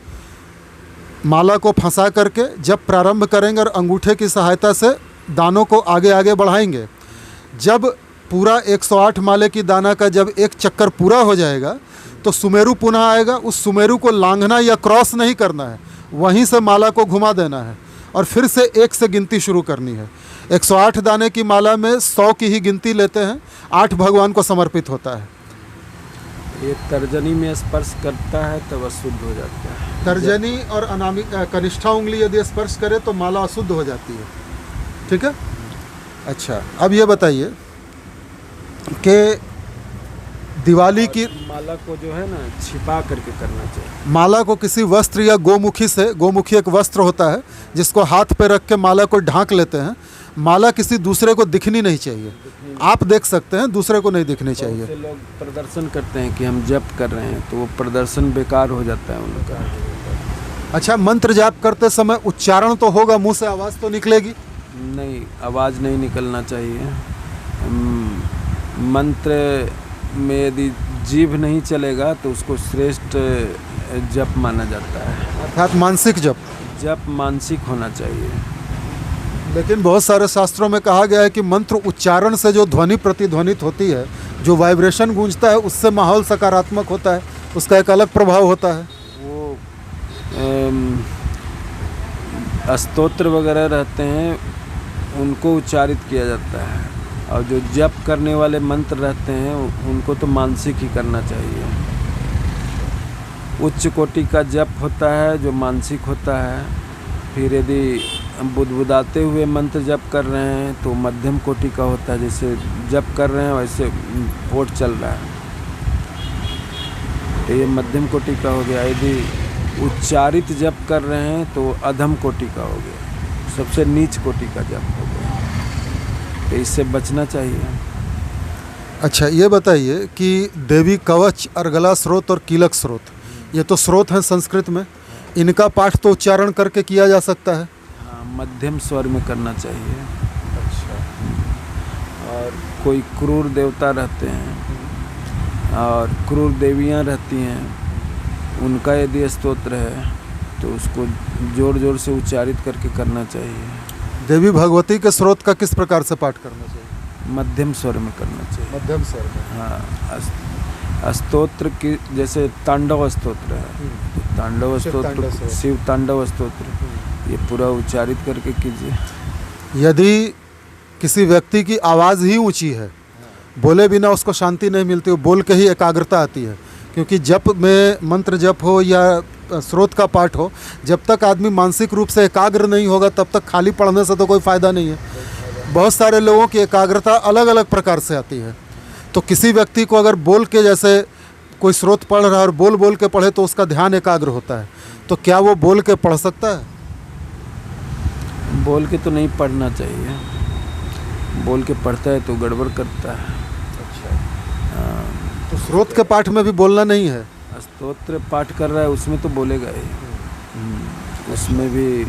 माला को फंसा करके जब प्रारंभ करेंगे और अंगूठे की सहायता से दानों को आगे आगे बढ़ाएंगे। जब पूरा 108 माले की दाना का जब एक चक्कर पूरा हो जाएगा तो सुमेरु पुनः आएगा। उस सुमेरु को लांघना या क्रॉस नहीं करना है, वहीं से माला को घुमा देना है और फिर से 1 से गिनती शुरू करनी है। 108 दाने की माला में 100 की ही गिनती लेते हैं, 8 भगवान को समर्पित होता है। ये तर्जनी में स्पर्श करता है तब अशुद्ध हो जाता है। तर्जनी और अनामिका कनिष्ठा उंगली यदि स्पर्श करे तो माला अशुद्ध हो जाती है। ठीक है। अच्छा, अब ये बताइए कि दिवाली की माला को जो है ना छिपा करके करना चाहिए। माला को किसी वस्त्र या गोमुखी से, गोमुखी एक वस्त्र होता है जिसको हाथ पे रख के माला को ढांक लेते हैं। माला किसी दूसरे को दिखनी नहीं चाहिए। आप देख सकते हैं, दूसरे को नहीं दिखनी चाहिए। बहुत से लोग प्रदर्शन करते हैं कि हम जप कर रहे हैं, तो वो प्रदर्शन बेकार हो जाता है उनका। अच्छा, मंत्र जाप करते समय उच्चारण तो होगा, मुंह से आवाज़ तो निकलेगी? नहीं, आवाज़ नहीं निकलना चाहिए। मंत्र में यदि जीभ नहीं चलेगा तो उसको श्रेष्ठ जप माना जाता है। अर्थात मानसिक जप। जप मानसिक होना चाहिए। लेकिन बहुत सारे शास्त्रों में कहा गया है कि मंत्र उच्चारण से जो ध्वनि प्रतिध्वनित होती है, जो वाइब्रेशन गूंजता है, उससे माहौल सकारात्मक होता है, उसका एक अलग प्रभाव होता है। वो स्तोत्र वगैरह रहते हैं, उनको उच्चारित किया जाता है, और जो जप करने वाले मंत्र रहते हैं उनको तो मानसिक ही करना चाहिए। उच्च कोटि का जप होता है जो मानसिक होता है। फिर यदि बुदबुदाते हुए मंत्र जप कर रहे हैं तो मध्यम कोटि का होता है, जैसे जप कर रहे हैं वैसे पोट चल रहा है तो ये मध्यम कोटि का हो गया। यदि उच्चारित जप कर रहे हैं तो अधम कोटि का हो गया, सबसे नीच कोटि का जप हो गया, तो इससे बचना चाहिए। अच्छा, ये बताइए कि देवी कवच, अर्गला स्रोत और कीलक स्रोत, ये तो स्रोत हैं संस्कृत में, इनका पाठ तो उच्चारण करके किया जा सकता है? हाँ, मध्यम स्वर में करना चाहिए। अच्छा। और कोई क्रूर देवता रहते हैं और क्रूर देवियाँ रहती हैं, उनका यदि स्तोत्र है तो उसको जोर जोर से उच्चारित करके करना चाहिए। देवी भगवती के स्रोत का किस प्रकार से पाठ करना चाहिए? मध्यम स्वर में करना चाहिए। मध्यम स्वर में। हाँ, स्तोत्र की जैसे तांडव स्तोत्र है, तो तांडव स्तोत्र, शिव तांडव स्तोत्र, ये पूरा उच्चारित करके कीजिए। यदि किसी व्यक्ति की आवाज़ ही ऊंची है, बोले बिना उसको शांति नहीं मिलती, वो बोल के ही एकाग्रता आती है, क्योंकि जप में, मंत्र जप हो या स्रोत का पाठ हो, जब तक आदमी मानसिक रूप से एकाग्र नहीं होगा तब तक खाली पढ़ने से तो कोई फ़ायदा नहीं है। बहुत सारे लोगों की एकाग्रता अलग अलग प्रकार से आती है। तो किसी व्यक्ति को अगर बोल के, जैसे कोई स्रोत पढ़ रहा है और बोल बोल के पढ़े तो उसका ध्यान एकाग्र होता है, तो क्या वो बोल के पढ़ सकता है? बोल के तो नहीं पढ़ना चाहिए, बोल के पढ़ता है तो गड़बड़ करता है। अच्छा। तो स्रोत के पाठ में भी बोलना नहीं है? स्तोत्र पाठ कर रहा है उसमें तो बोलेगा ही। उसमें भी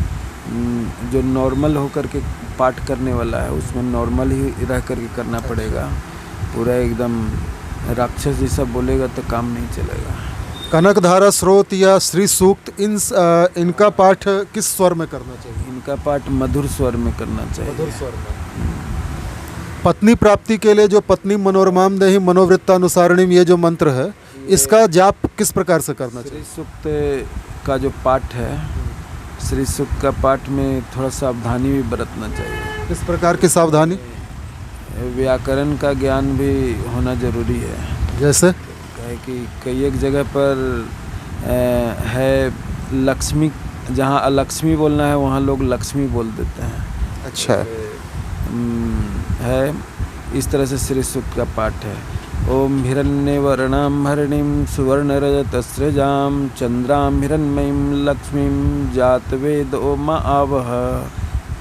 जो नॉर्मल होकर के पाठ करने वाला है उसमें नॉर्मल ही रह करके करना पड़ेगा। पूरा एकदम राक्षस जैसा बोलेगा तो काम नहीं चलेगा। कनकधारा स्रोत या श्री सूक्त इनका पाठ किस स्वर में करना चाहिए? इनका पाठ मधुर स्वर में करना चाहिए। मधुर स्वर में। पत्नी प्राप्ति के लिए जो पत्नी मनोरमाम देहि मनोवृत्तानुसारिणीम ये जो मंत्र है, इसका जाप किस प्रकार से करना चाहिए? श्री सूक्त का जो पाठ है, श्री सूक्त का पाठ में थोड़ा सावधानी भी बरतना चाहिए। किस प्रकार की सावधानी? व्याकरण का ज्ञान भी होना जरूरी है। जैसे है कि कई एक जगह पर है लक्ष्मी, जहाँ अलक्ष्मी बोलना है वहाँ लोग लक्ष्मी बोल देते हैं। अच्छा है इस तरह से श्री सूक्त का पाठ है। ओम हिरण्यवर्णां हरिणीं सुवर्णरजतस्रजां चंद्रां हिरण्मयीं लक्ष्मीं जातवेदो मा आवह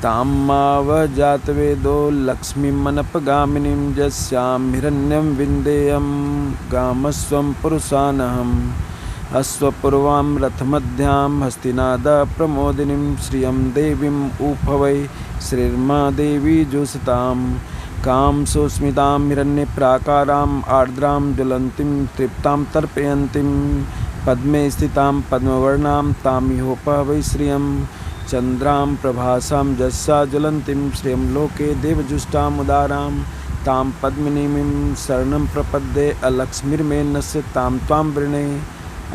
तां मावह जातवेदो लक्ष्मीमनपगामिनीं यस्यां हिरण्यं विन्देयं गामस्वं पुरुषानहम् अश्वपूर्वां रथमध्यां हस्तिनादा प्रमोदिनीं श्रियं देवीं ऊपवै श्रीर्मा देवी जोषतां कां सुस्मितां हिरण्यप्राकाराम् आर्द्रां ज्वलन्तीं तृप्तां तर्पयन्तीं पद्मे स्थितां पद्मवर्णां तामिहोपवै श्रियं चंद्रां प्रभासां जस्सा ज्वलन्तीं श्रियं लोके देवजुष्टाम् उदारां तां पद्मिनीं शरणं प्रपद्ये अलक्ष्मीर्मे नस्य तां त्वां वृणे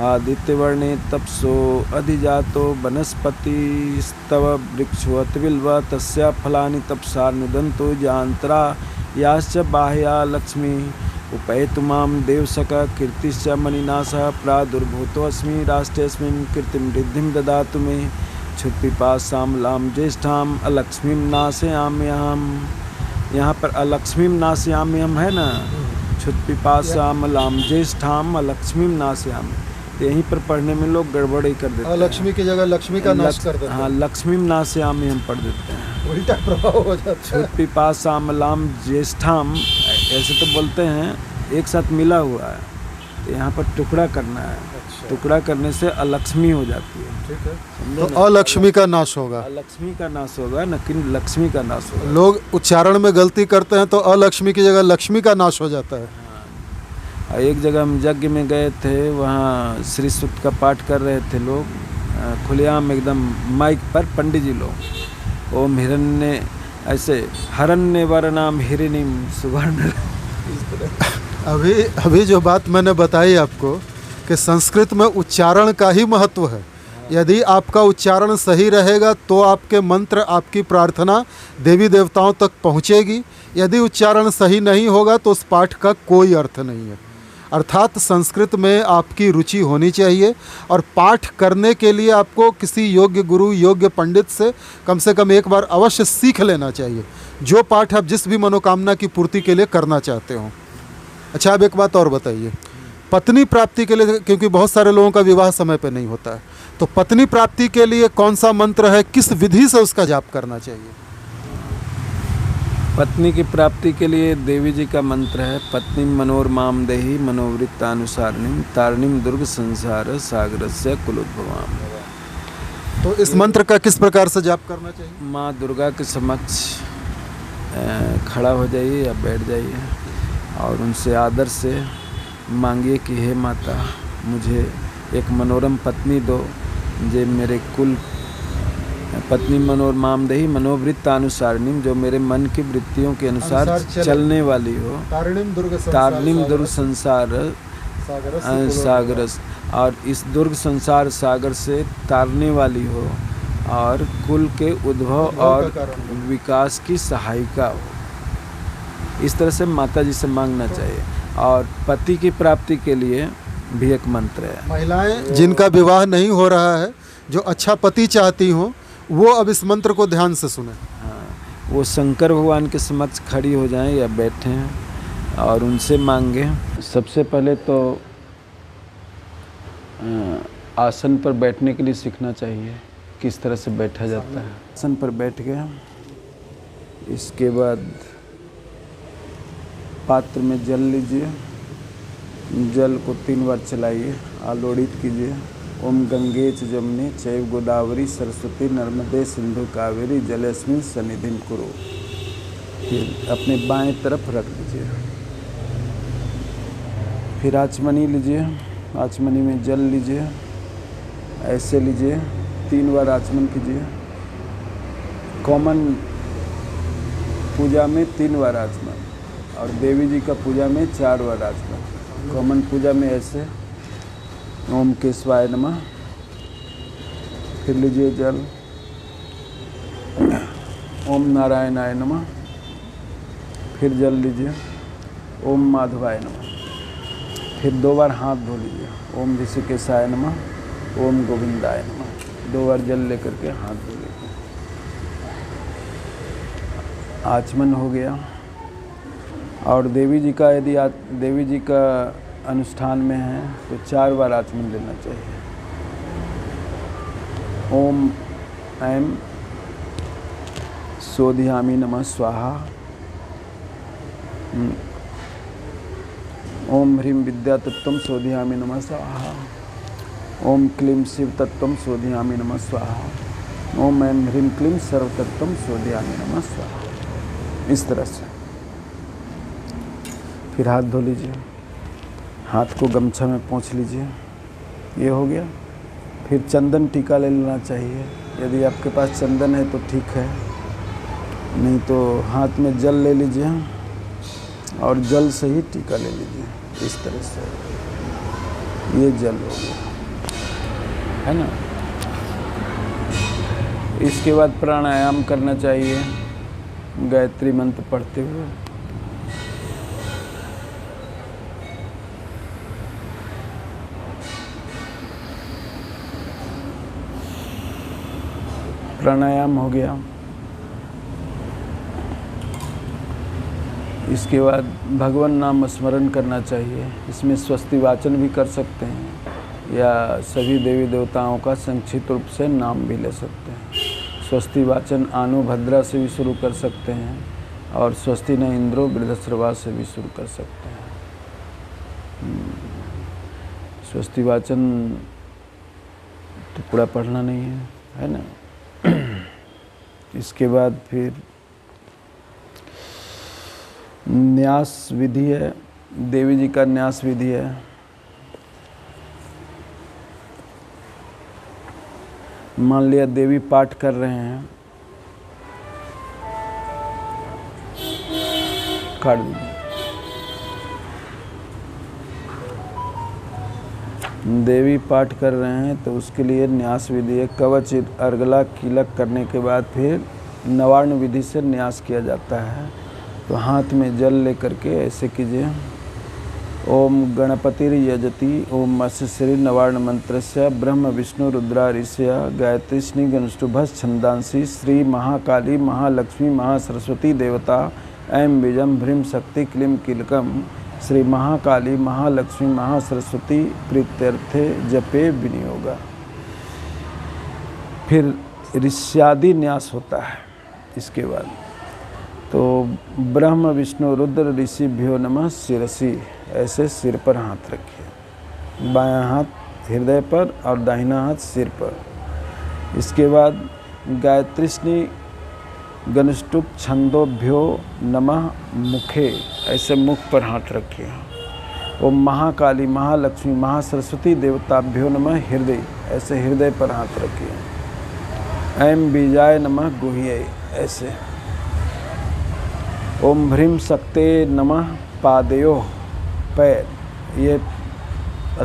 आदित्यवर्णे तपसो अधिजातो वनस्पतिस्तव वृक्षोऽत बिल्वा तस्या फलानि तपसा नुदन्तो यान्तरा याश्च बाह्या लक्ष्मी उपैतु मां देवसखा कीर्तिश्च मणिनाशः प्रादुर्भूतोऽस्मि राष्ट्रेऽस्मिन् कीर्तिं रिद्धिं ददातु मे क्षुत्पिपासामलां ज्येष्ठाम् अलक्ष्मीं नाशयाम्यहम्। यहाँ पर अलक्ष्मीं नाशयाम्यहम् है ना, क्षुत्पिपासामलां ज्येष्ठाम् अलक्ष्मीं नाशयामि। यहीं पर पढ़ने में लोग गड़बड़ी कर देते हैं। लक्ष्मी की जगह लक्ष्मी का नाश कर देते हैं। हाँ, लक्ष्मीं नाशयामि हम पढ़ देते हैं, उल्टा प्रभाव हो जाता है। क्षुत्पिपासामलां ज्येष्ठाम ऐसे तो बोलते हैं, एक साथ मिला हुआ है, तो यहाँ पर टुकड़ा करना है। अच्छा। टुकड़ा करने से अलक्ष्मी हो जाती है। ठीक है, तो अलक्ष्मी का नाश होगा। अलक्ष्मी का नाश होगा, लेकिन लक्ष्मी का नाश होगा। लोग उच्चारण में गलती करते हैं तो अलक्ष्मी की जगह लक्ष्मी का नाश हो जाता है। एक जगह हम यज्ञ में गए थे, वहाँ श्री सूक्त का पाठ कर रहे थे लोग खुलेआम एकदम माइक पर, पंडित जी लोग। ओम हिरण्य ऐसे हरण्य वर्णाम हिरण्यम सुवर्ण। अभी जो बात मैंने बताई आपको कि संस्कृत में उच्चारण का ही महत्व है। यदि आपका उच्चारण सही रहेगा तो आपके मंत्र, आपकी प्रार्थना देवी देवताओं तक पहुँचेगी। यदि उच्चारण सही नहीं होगा तो उस पाठ का कोई अर्थ नहीं है। अर्थात संस्कृत में आपकी रुचि होनी चाहिए और पाठ करने के लिए आपको किसी योग्य गुरु, योग्य पंडित से कम एक बार अवश्य सीख लेना चाहिए, जो पाठ आप जिस भी मनोकामना की पूर्ति के लिए करना चाहते हो। अच्छा, अब एक बात और बताइए, पत्नी प्राप्ति के लिए, क्योंकि बहुत सारे लोगों का विवाह समय पे नहीं होता है, तो पत्नी प्राप्ति के लिए कौन सा मंत्र है, किस विधि से उसका जाप करना चाहिए? पत्नी की प्राप्ति के लिए देवी जी का मंत्र है, पत्नी मनोरमाम देहि मनोवृत्तानुसारिणीं तारिणीं दुर्ग संसार सागरस्य कुलोद्भवाम। तो इस मंत्र का किस प्रकार से जाप करना चाहिए? माँ दुर्गा के समक्ष खड़ा हो जाइए या बैठ जाइए और उनसे आदर से मांगिए कि हे माता, मुझे एक मनोरम पत्नी दो, जो मेरे कुल पत्नी मनोरमाम देहि मनोवृत्तानुसारिणीं, जो मेरे मन की वृत्तियों के अनुसार चलने वाली हो। तारिणीं दुर्ग संसार सागर, और इस दुर्ग संसार सागर से तारने वाली हो और कुल के उद्भव और विकास की सहायिका हो। इस तरह से माता जी से मांगना चाहिए। और पति की प्राप्ति के लिए भी एक मंत्र है। महिलाएं जिनका विवाह नहीं हो रहा है, जो अच्छा पति चाहती हों, वो अब इस मंत्र को ध्यान से सुने। हाँ, वो शंकर भगवान के समक्ष खड़ी हो जाएं या बैठें और उनसे मांगे। सबसे पहले तो आसन पर बैठने के लिए सीखना चाहिए, किस तरह से बैठा जाता है। आसन पर बैठ गए, इसके बाद पात्र में जल लीजिए, जल को 3 बार चलाइए, आलोड़ित कीजिए। ओम गंगे च जमुने चैव गोदावरी सरस्वती नर्मदे सिंधु कावेरी जलेस्मिन् सन्निधिं कुरु। फिर अपने बाएं तरफ रख दीजिए। फिर आचमनी लीजिए, आचमनी में जल लीजिए, ऐसे लीजिए, 3 बार आचमन कीजिए। कॉमन पूजा में 3 बार आचमन और देवी जी का पूजा में 4 बार आचमन। कॉमन पूजा में ऐसे ओम केशवाय नमः, फिर लीजिए जल, ओम नारायणाय नमः, फिर जल लीजिए, ओम माधवाय नमः, फिर 2 बार हाथ धो लीजिए, ओम ऋषिकेशाय नमः, ओम गोविंदाय नमः। 2 बार जल लेकर के हाथ धो लीजिए। आचमन हो गया। और देवी जी का यदि देवी जी का अनुष्ठान में है तो 4 बार आचमन लेना चाहिए। ओम ऐं सोधियामि नमः स्वाहा, ओम ह्रीं विद्या तत्त्वं सोधियामि नमः स्वाहा, ओम क्लीं शिव तत्त्वं सोधियामि नमः स्वाहा, ओम ऐं ह्रीं क्लीं सर्व तत्त्वं सोधियामि नमः स्वाहा। इस तरह से फिर हाथ धो लीजिए, हाथ को गमछा में पोंछ लीजिए। ये हो गया। फिर चंदन टीका ले लेना चाहिए। यदि आपके पास चंदन है तो ठीक है, नहीं तो हाथ में जल ले लीजिए और जल से ही टीका ले लीजिए। इस तरह से ये जल हो गया, है ना। इसके बाद प्राणायाम करना चाहिए गायत्री मंत्र पढ़ते हुए। प्राणायाम हो गया। इसके बाद भगवान नाम स्मरण करना चाहिए। इसमें स्वस्ति वाचन भी कर सकते हैं या सभी देवी देवताओं का संक्षिप्त रूप से नाम भी ले सकते हैं। स्वस्ति वाचन आनुभद्रा से भी शुरू कर सकते हैं और स्वस्ति न इंद्रो वृद्धश्रवा से भी शुरू कर सकते हैं। स्वस्ति वाचन तो पूरा पढ़ना नहीं है ना। इसके बाद फिर न्यास विधि है, देवी जी का न्यास विधि है। मान लिया देवी पाठ कर रहे हैं, काट दीजिए। देवी पाठ कर रहे हैं तो उसके लिए न्यास विधि है। कवच अर्गला कीलक करने के बाद फिर नवार्ण विधि से न्यास किया जाता है। तो हाथ में जल लेकर के ऐसे कीजिए। ओम गणपतिर यजति ओम अस्य श्री नवार्ण मंत्रस्य ब्रह्म विष्णु रुद्रा ऋषय गायत्री श्री गणुष्टुभस् छंदांसी श्री महाकाली महालक्ष्मी महासरस्वती देवता ऐं बीजम ह्रीं शक्ति क्लीं कीलकम श्री महाकाली महालक्ष्मी महासरस्वती प्रीत्यर्थे जपे विनियोगा। फिर ऋष्यादि न्यास होता है। इसके बाद तो ब्रह्म विष्णु रुद्र ऋषिभ्यो नमः शिरसी, ऐसे सिर पर हाथ रखिए। बायां हाथ हृदय पर और दाहिना हाथ सिर पर। इसके बाद गायत्री श्री गणुष्टुप छंदोभ्यो नमः मुखे, ऐसे मुख पर हाथ रखिए। ओम महाकाली महालक्ष्मी महासरस्वती देवताभ्यो नमः हृदय, ऐसे हृदय पर हाथ रखिए। ऐं बीजाय नमः गुह्ये, ऐसे। ओम ह्रीं शक्ते नमः पादयोः, पैर, ये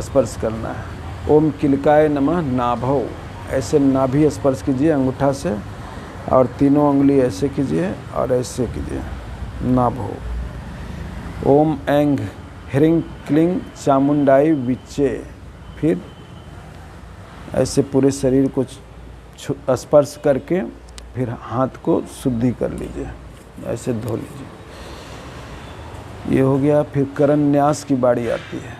स्पर्श करना है। ओम किलकाय नमः नाभौ, ऐसे नाभि स्पर्श कीजिए अंगूठा से और तीनों उंगली ऐसे कीजिए और ऐसे कीजिए नाभौ। ओम ऐंग ह्रीं क्लीं चामुंडाई विच्चे, फिर ऐसे पूरे शरीर को स्पर्श करके फिर हाथ को शुद्धि कर लीजिए, ऐसे धो लीजिए। ये हो गया। फिर करन्यास की बारी आती है।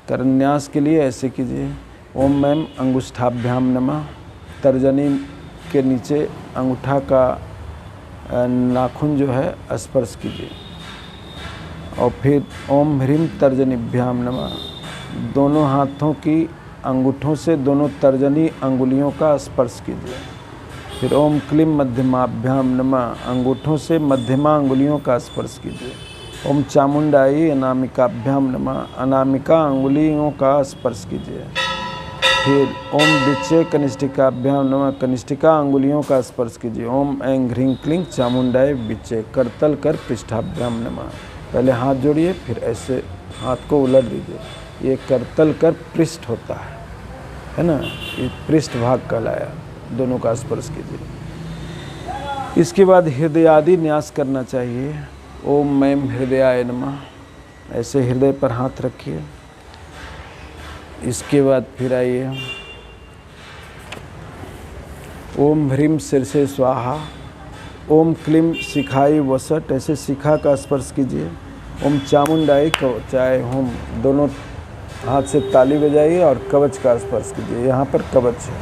करन्यास के लिए ऐसे कीजिए। ओम ऐं अंगुष्ठाभ्याम नमः, तर्जनी के नीचे अंगूठा का नाखून जो है स्पर्श कीजिए। और फिर ओम ह्रीं तर्जनीभ्याम नमः, दोनों हाथों की अंगूठों से दोनों तर्जनी अंगुलियों का स्पर्श कीजिए। फिर ओम क्लीं मध्यमाभ्याम नमः, अंगूठों से मध्यमा अंगुलियों का स्पर्श कीजिए। ओम चामुंडाई अनामिकाभ्याम नमः, अनामिका अंगुलियों का स्पर्श कीजिए। फिर ओम बिच्चे कनिष्ठिकाभ्याम नमः, कनिष्ठिका अंगुलियों का स्पर्श कीजिए। ओम ऐं ह्रीं क्लीं चामुंडाई बिच्चे करतल कर पृष्ठाभ्याम नमः। पहले हाथ जोड़िए, फिर ऐसे हाथ को उलट दीजिए। ये करतल कर पृष्ठ होता है ना, ये पृष्ठ भाग कहलाया। दोनों का स्पर्श कीजिए। इसके बाद हृदयादि न्यास करना चाहिए। ओम ऐं हृदयाय नमः, ऐसे हृदय पर हाथ रखिए। इसके बाद फिर आइए ओम ह्रीं शीर्षे स्वाहा, ओम क्लीं शिखाई वसट, ऐसे शिखा का स्पर्श कीजिए। ओम चामुंडाई कवचाय होम, दोनों हाथ से ताली बजाइए और कवच का स्पर्श कीजिए। यहाँ पर कवच है।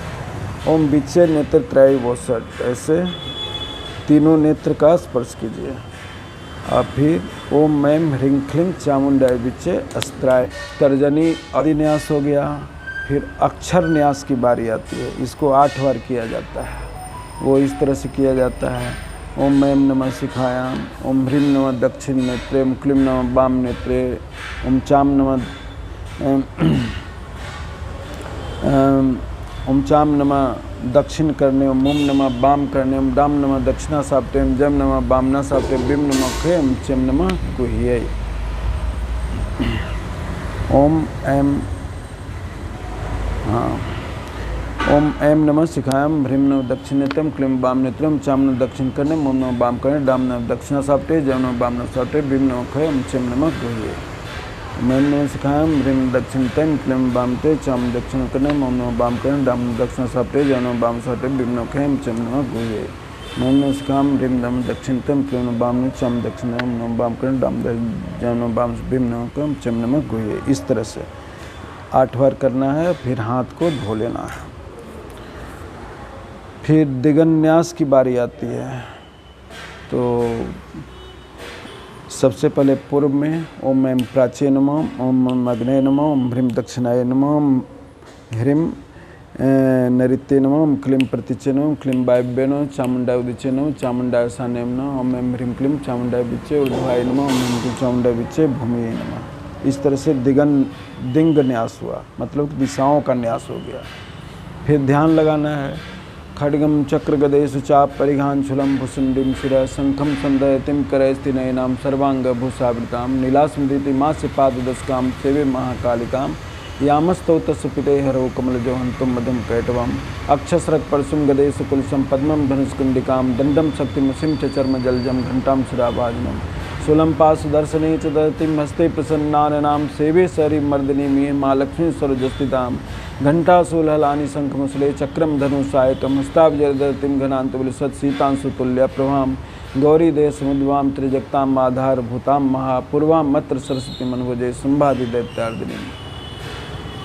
ओम बिच्चे नेत्र त्रय वसट, ऐसे तीनों नेत्र का स्पर्श कीजिए। और फिर ओम ऐं ह्रीं क्लीं चामुंडाई बिच्चे अस्त्राय, तर्जनी आदि न्यास हो गया। फिर अक्षर न्यास की बारी आती है। इसको 8 बार किया जाता है। वो इस तरह से किया जाता है। ओम ऐं नमः शिखायाम, ओम ह्रीं नमः दक्षिण नेत्रे, ओम क्लीं नमः वाम नेत्रे, ओम चाम नमः दक्षिण करने, ओम नमः वाम करने, ओम डाम नमः दक्षिणा साप्ते, ओम जम नमः वामना साप्ते, बिम नमः खे, ओम चम नमः गुह्ये। ओम ऐं नमः शिखायाम, ह्रीं नमः दक्षिण नेत्रम, क्लीं वाम नेत्रम, चाम नमः दक्षिण करने, ओम नमः वाम करने, डाम नमः दक्षिणा साप्ते, जम नमः वामना साप्ते, बिम नमः खे, ओम चम नमः गुह्ये। ओम नमः शिखायाम, ह्रीं दक्षिण तम, क्लीं वाम ते, चाम दक्षिण करने, ओम नमः वाम करने, डाम नमः दक्षिणा साप्ते, जम नमः वाम साप्ते, बिम नमः खे, ओम चम नमः गुह्ये। ओम नमः शिखायाम, ह्रीं नमः दक्षिण तम, क्लीं वाम ने, चाम दक्षिण, ओम नमः वाम करने, डाम जम नमः वाम बिम नमः खे, ओम चम नमः गुह्ये। इस तरह से 8 बार करना है। फिर हाथ को धो लेना है। फिर दिगन्यास की बारी आती है। तो सबसे पहले पूर्व में ओम ऐं प्राच्ये नमः, ओम अग्ने नमः, ओम ह्रीं दक्षिणाय नमः, ओम ह्रीं नैऋत्ये नमः, ओम क्लीं प्रतीचे नमः, ओम क्लीं वायव्ये नमः, चामुंडाय उदीच्ये नमः, चामुंडाय ईशान्ये नमः, ओम ऐं ह्रीं क्लीं चामुंडाय बिच्चे ऊर्ध्वाय नमः, ओम ऐं क्लीं चामुंडाय बिच्चे भूमये नमः। इस तरह से दिंग न्यास हुआ, मतलब दिशाओं का न्यास हो गया। फिर ध्यान लगाना है। खड्गम चक्र गदेषु चाप परिघांशूलम भुसुंडीम शिरः शंखम संदयतिम करैस्तिनयनाम सर्वांग भूषावृताम नीलास्मृति मास्य पाददस्काम सेवे महाकालिकाम यामस्तौतस्य पिते हरो कमलजो हंतुम मधुम कैटवम अक्षसरक परशुम गदेषु कुलसम पद्मम धनुष्कुंडिकाम दंडम शक्तिमसिम च चर्म जलजम घंटाम सुराभाजनम सुलम पासुदर्शने च दतिम हस्ते प्रसन्नानाम सेवे सरी मर्दिनी मिये महालक्ष्मी स्वरजस्थिताम घंटाशूलहलानि शंखमुसले चक्रम धनुषायकम हस्ताब्जरतिम घनान्तबलिसत् सीतांशुतुल्य प्रभाम गौरी देह समुद्वाम त्रिजगताम आधार भूताम महापूर्वाम मत्र सरस्वती मनभुजे संभाधि दैत्यार्दिनी।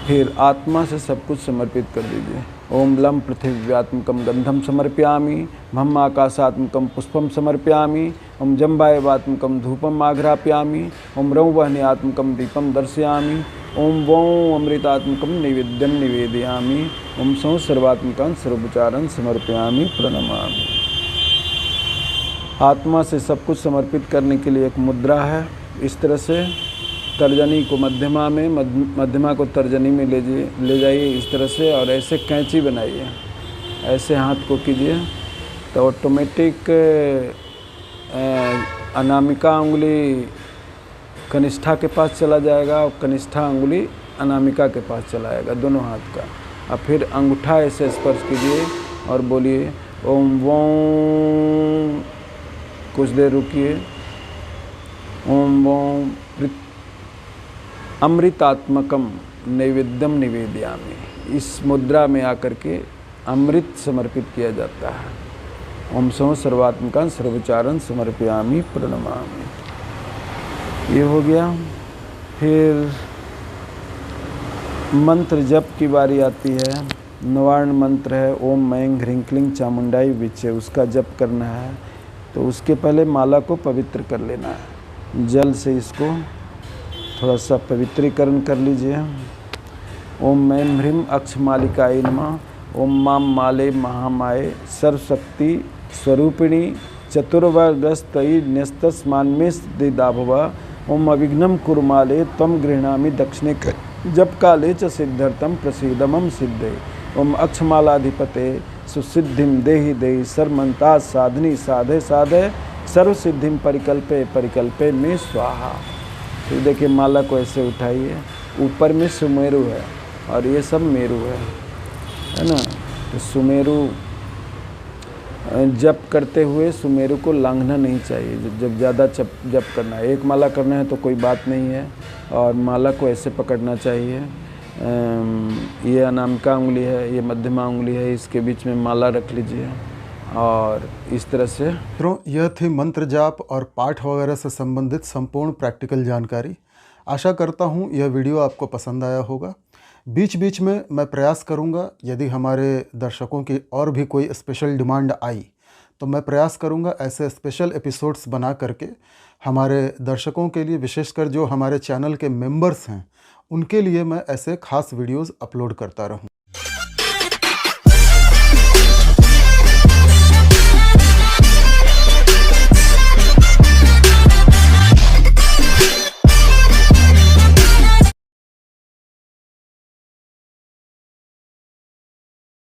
फिर आत्मा से सब कुछ समर्पित कर दीजिए। ओम लम पृथिव्यात्मकम गंधम समर्पयामि, भम आकाशात्मकम पुष्पम समर्पयामि, ओम जम्बायवात्मकम धूपम आघ्रापयामि, ओम रौवहन्यात्मकम दीपम दर्शयामि, ओम वों अमृतात्मकम नैवेद्यम निवेदयामि, ओम सौ सर्वात्मकं सर्वोपचारं समर्पयामि प्रणमामि। आत्मा से सब कुछ समर्पित करने के लिए एक मुद्रा है। इस तरह से तर्जनी को मध्यमा में, मध्यमा को तर्जनी में ले जाइए इस तरह से, और ऐसे कैंची बनाइए, ऐसे हाथ को कीजिए तो ऑटोमेटिक अनामिका उंगली कनिष्ठा के पास चला जाएगा और कनिष्ठा उंगली अनामिका के पास चला आएगा, दोनों हाथ का। और फिर अंगूठा ऐसे स्पर्श कीजिए और बोलिए ओम वों, कुछ देर रुकिए। ओम वों अमृतात्मकम नैवेद्यम निवेदयामि। इस मुद्रा में आकर के अमृत समर्पित किया जाता है। ओम सौ सर्वात्मकं सर्वोपचारं समर्पयामि प्रणमामि। ये हो गया। फिर मंत्र जप की बारी आती है। नवार्ण मंत्र है ओम ऐं ह्रीं क्लीं चामुंडाई विच्चे, उसका जप करना है। तो उसके पहले माला को पवित्र कर लेना है। जल से इसको थोड़ा सा पवित्रीकरण कर लीजिए। ओम ऐं ह्रीं अक्षमालिकाय नमः, ओम माम माले महामाये सर्वशक्ति स्वरूपिणी चतुर्वर्गस्तयि न्यस्तस्मान्मे सिद्धिदाभव ओम अविघ्नं कुरुमाले त्वं गृह्णामि दक्षिणे जप काले च सिद्धर्थम प्रसीदमं सिद्धे ओम अक्षमालाधिपते सुसिद्धिं देहि देहि सर्वमन्ता साधनी साधे साधे सर्वसिद्धिं परिकल्पे परिकल्पे में स्वाहा। तो देखिए माला को ऐसे उठाइए, ऊपर में सुमेरु है और ये सब मेरु है ना। तो सुमेरु जप करते हुए सुमेरु को लांघना नहीं चाहिए। जब ज़्यादा जप करना है, एक माला करना है तो कोई बात नहीं है, और माला को ऐसे पकड़ना चाहिए। ये अनामिका उंगली है, ये मध्यमा उंगली है, इसके बीच में माला रख लीजिए और इस तरह से। मित्रों, यह थी मंत्र जाप और पाठ वगैरह से संबंधित संपूर्ण प्रैक्टिकल जानकारी। आशा करता हूँ यह वीडियो आपको पसंद आया होगा। बीच बीच में मैं प्रयास करूँगा, यदि हमारे दर्शकों की और भी कोई स्पेशल डिमांड आई तो मैं प्रयास करूँगा ऐसे स्पेशल एपिसोड्स बना करके हमारे दर्शकों के लिए, विशेषकर जो हमारे चैनल के मेंबर्स हैं, उनके लिए मैं ऐसे खास वीडियोस अपलोड करता रहूँ।